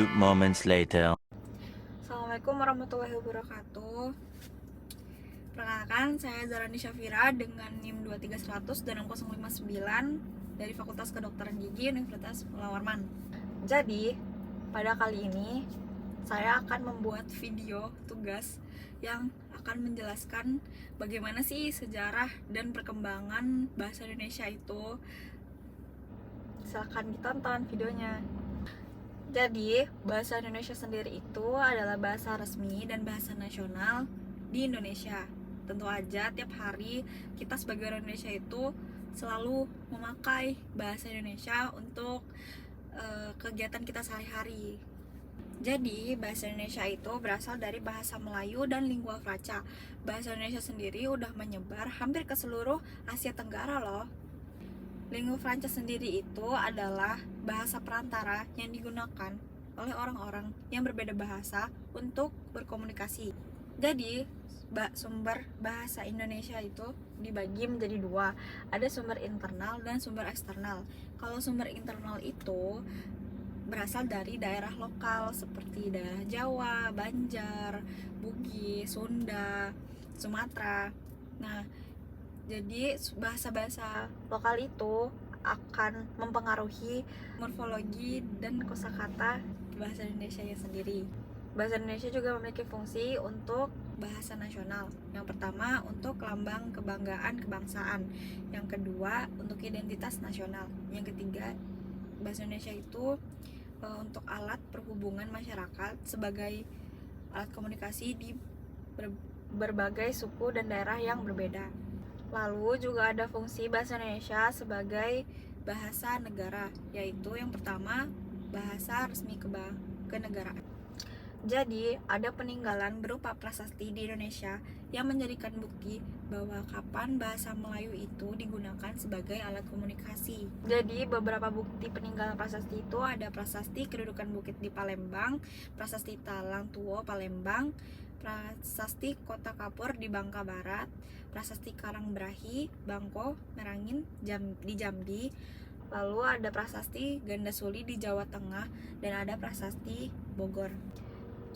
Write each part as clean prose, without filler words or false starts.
few moments later. Assalamualaikum warahmatullahi wabarakatuh. Perkenalkan, saya Zarani Syafira dengan NIM 23100 dan 059 dari Fakultas Kedokteran Gigi Universitas Mula Warman. Jadi, pada kali ini saya akan membuat video tugas yang akan menjelaskan bagaimana sih sejarah dan perkembangan bahasa Indonesia itu. Silahkan ditonton videonya. Jadi, bahasa Indonesia sendiri itu adalah bahasa resmi dan bahasa nasional di Indonesia. Tentu aja tiap hari kita sebagai orang Indonesia itu selalu memakai bahasa Indonesia untuk kegiatan kita sehari-hari. Jadi, bahasa Indonesia itu berasal dari bahasa Melayu dan lingua franca. Bahasa Indonesia sendiri udah menyebar hampir ke seluruh Asia Tenggara loh. Lingua franca sendiri itu adalah bahasa perantara yang digunakan oleh orang-orang yang berbeda bahasa untuk berkomunikasi. Jadi, sumber bahasa Indonesia itu dibagi menjadi dua. Ada sumber internal dan sumber eksternal. Kalau sumber internal itu berasal dari daerah lokal seperti daerah Jawa, Banjar, Bugis, Sunda, Sumatera. Nah, jadi bahasa-bahasa lokal itu akan mempengaruhi morfologi dan kosakata bahasa Indonesia sendiri. Bahasa Indonesia juga memiliki fungsi untuk bahasa nasional. Yang pertama untuk lambang kebanggaan kebangsaan. Yang kedua untuk identitas nasional. Yang ketiga, bahasa Indonesia itu untuk alat perhubungan masyarakat sebagai alat komunikasi di berbagai suku dan daerah yang berbeda. Lalu juga ada fungsi bahasa Indonesia sebagai bahasa negara, yaitu yang pertama bahasa resmi kenegaraan. Jadi ada peninggalan berupa prasasti di Indonesia yang menjadikan bukti bahwa kapan bahasa Melayu itu digunakan sebagai alat komunikasi. Jadi beberapa bukti peninggalan prasasti itu ada prasasti kedudukan bukit di Palembang, prasasti Talang Tuo Palembang, prasasti Kota Kapur di Bangka Barat, prasasti Karangbrahi, Bangko, Merangin di Jambi, lalu ada prasasti Gandasuli di Jawa Tengah, dan ada prasasti Bogor.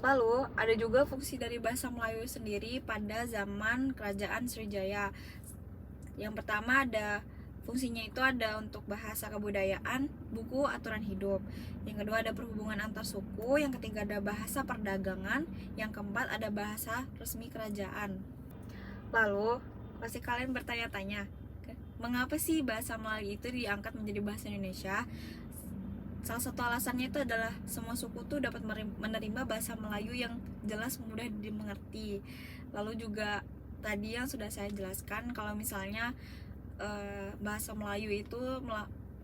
Lalu ada juga fungsi dari bahasa Melayu sendiri pada zaman Kerajaan Sriwijaya. Yang pertama ada fungsinya itu ada untuk bahasa kebudayaan, buku aturan hidup. Yang kedua ada perhubungan antar suku. Yang ketiga ada bahasa perdagangan. Yang keempat ada bahasa resmi kerajaan. Lalu pasti kalian bertanya-tanya, mengapa sih bahasa Melayu itu diangkat menjadi bahasa Indonesia? Salah satu alasannya itu adalah semua suku tuh dapat menerima bahasa Melayu yang jelas mudah dimengerti. Lalu juga tadi yang sudah saya jelaskan kalau misalnya bahasa Melayu itu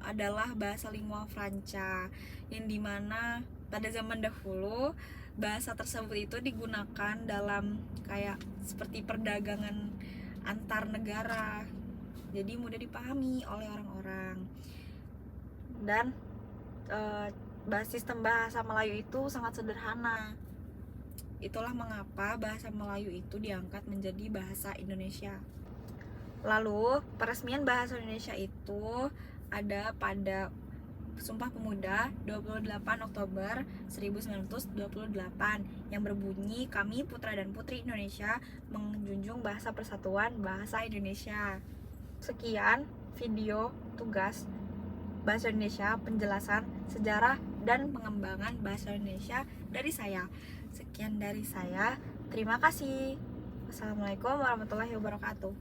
adalah bahasa lingua franca yang dimana pada zaman dahulu bahasa tersebut itu digunakan dalam kayak seperti perdagangan antar negara, jadi mudah dipahami oleh orang-orang. Dan sistem bahasa Melayu itu sangat sederhana. Itulah mengapa bahasa Melayu itu diangkat menjadi bahasa Indonesia. Lalu peresmian bahasa Indonesia itu ada pada Sumpah Pemuda 28 Oktober 1928 yang berbunyi, kami putra dan putri Indonesia menjunjung bahasa persatuan bahasa Indonesia. Sekian video tugas bahasa Indonesia, penjelasan sejarah dan pengembangan bahasa Indonesia dari saya. Sekian dari saya. Terima kasih. Wassalamualaikum warahmatullahi wabarakatuh.